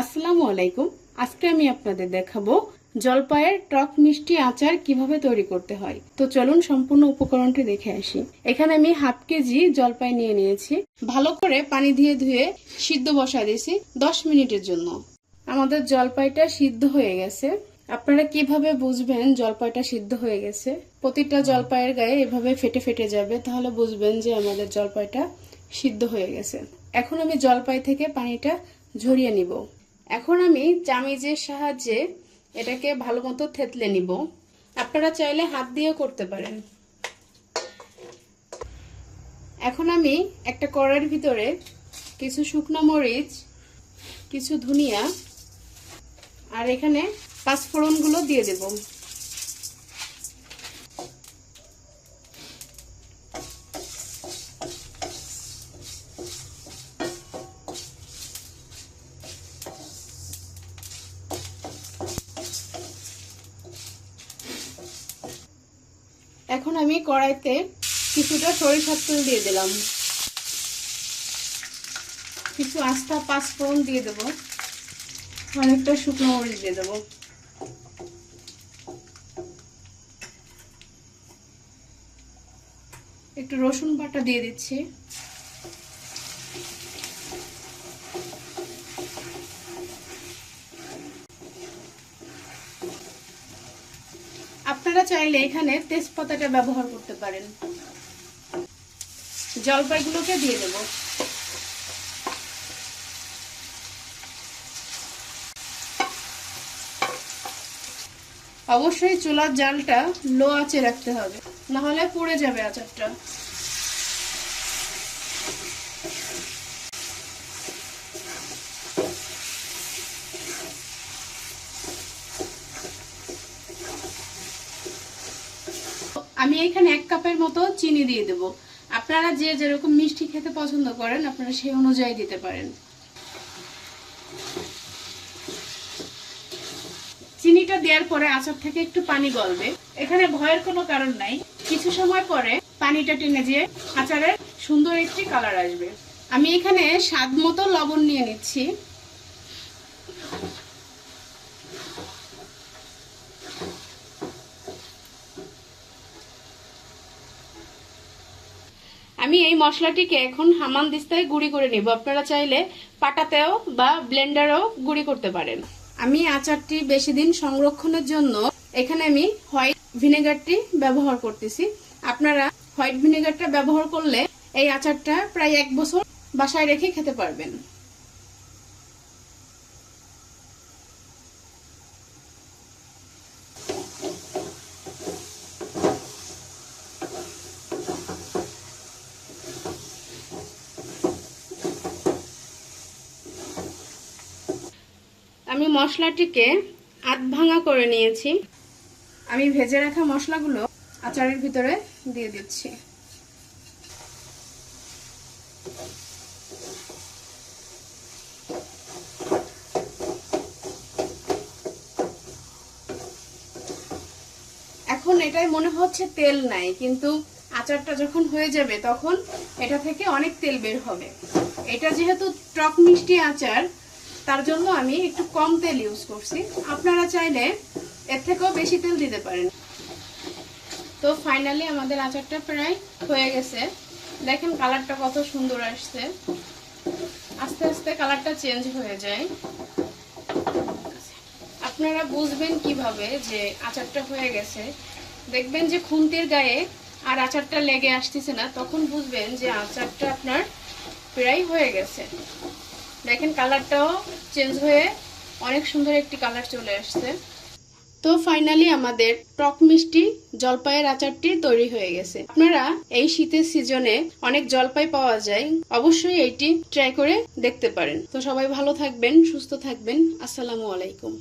আসসালামু আলাইকুম। আজকে আমি আপনাদের দেখাবো জলপাইয়ের টক মিষ্টি আচার কিভাবে তৈরি করতে হয়। তো চলুন সম্পূর্ণ উপকরণটি দেখে আসি। এখানে আমি হাফ কেজি জলপাই নিয়ে নিয়েছি। ভালো করে পানি দিয়ে ধুয়ে সিদ্ধ বসায় দিয়েছি 10 মিনিটের জন্য। আমাদের জলপাইটা সিদ্ধ হয়ে গেছে। আপনারা কিভাবে বুঝবেন জলপাইটা সিদ্ধ হয়ে গেছে? প্রতিটা জলপাইয়ের গায়ে এভাবে ফেটে ফেটে যাবে, তাহলে বুঝবেন যে আমাদের জলপাইটা সিদ্ধ হয়ে গেছে। এখন আমি জলপাই থেকে পানিটা ঝরিয়ে নিব। এখন আমি চামিচের সাহায্যে এটাকে ভালো মতো থেতলে নিব। আপনারা চাইলে হাত দিয়েও করতে পারেন। এখন আমি একটা কড়াইয়ের ভিতরে কিছু শুকনো মরিচ, কিছু ধনিয়া আর এখানে পাঁচফোড়নগুলো দিয়ে দেব। এখন আমি কড়াইতে কিছুটা সরিষার তেল দিয়ে দিলাম, কিছু আস্তা পাঁচফোড়ন দিয়ে দেবো, অনেকটা শুকনো মরিচ দিয়ে দেবো। একটু রসুন বাটা দিয়ে দিচ্ছি। আপনারা চাইলে এখানে তেজপাতাটা ব্যবহার করতে পারেন। জলপাইগুলোকে দিয়ে দেব। অবশ্যই চুলার জালটা লো আঁচে রাখতে হবে, না হলে পুড়ে যাবে আচারটা। আমি এখানে 1 কাপের মতো চিনি দিয়ে দেব। আপনারা যে যেরকম মিষ্টি খেতে পছন্দ করেন আপনারা সেই অনুযায়ী দিতে পারেন। চিনিটা দেওয়ার পরে আচার থেকে একটু পানি গলবে। এখানে ভয়ের কোনো কারণ নাই। কিছু সময় পরে পানিটা টেনে যেয়ে আচারের সুন্দর একটি কালার আসবে। আমি এখানে স্বাদ মতো লবণ নিয়ে নিচ্ছি। আমি এই মশলাটিকে এখন হামানদিস্তায় গুঁড়ি করে নিব। আপনারা চাইলে পাটাতেও বা ব্লেন্ডারেও গুঁড়ি করতে পারেন। আমি আচারটি বেশি দিন সংরক্ষণের জন্য এখানে আমি হোয়াইট ভিনেগারটি ব্যবহার করতেছি। আপনারা হোয়াইট ভিনেগারটা ব্যবহার করলে এই আচারটা প্রায় 1 বছর বাসায় রেখে খেতে পারবেন। আমি মশলাটিকে আধ ভাঙা করে নিয়েছি। আমি ভেজে রাখা মশলাগুলো আচারের ভিতরে দিয়ে দিচ্ছি। এখন এটাই মনে হচ্ছে তেল নাই, কিন্তু আচারটা যখন হয়ে যাবে তখন এটা থেকে অনেক তেল বের হবে। এটা যেহেতু টক মিষ্টি আচার, তার জন্য আমি একটু কম তেল ইউজ করছি। আপনারা চাইলে এর থেকেও বেশি তেল দিতে পারেন। তো ফাইনালি আমাদের আচারটা প্রায় হয়ে গেছে। দেখেন কালারটা কত সুন্দর আসছে। আস্তে আস্তে কালারটা চেঞ্জ হয়ে যায়। আপনারা বুঝবেন কিভাবে যে আচারটা হয়ে গেছে? দেখবেন যে খুন্তির গায়ে আর আচারটা লেগে আসতেছে না, তখন বুঝবেন যে আচারটা আপনার প্রায় হয়ে গেছে। দেখেন কালারটাও চেঞ্জ হয়ে অনেক সুন্দর একটি কালার চলে আসছে। তো ফাইনালি আমাদের টক মিষ্টি জলপাইয়ের আচারটি তৈরি হয়ে গেছে। আপনারা এই শীতের সিজনে অনেক জলপাই পাওয়া যায়, অবশ্যই এইটি ট্রাই করে দেখতে পারেন। তো সবাই ভালো থাকবেন, সুস্থ থাকবেন। আসসালামু আলাইকুম।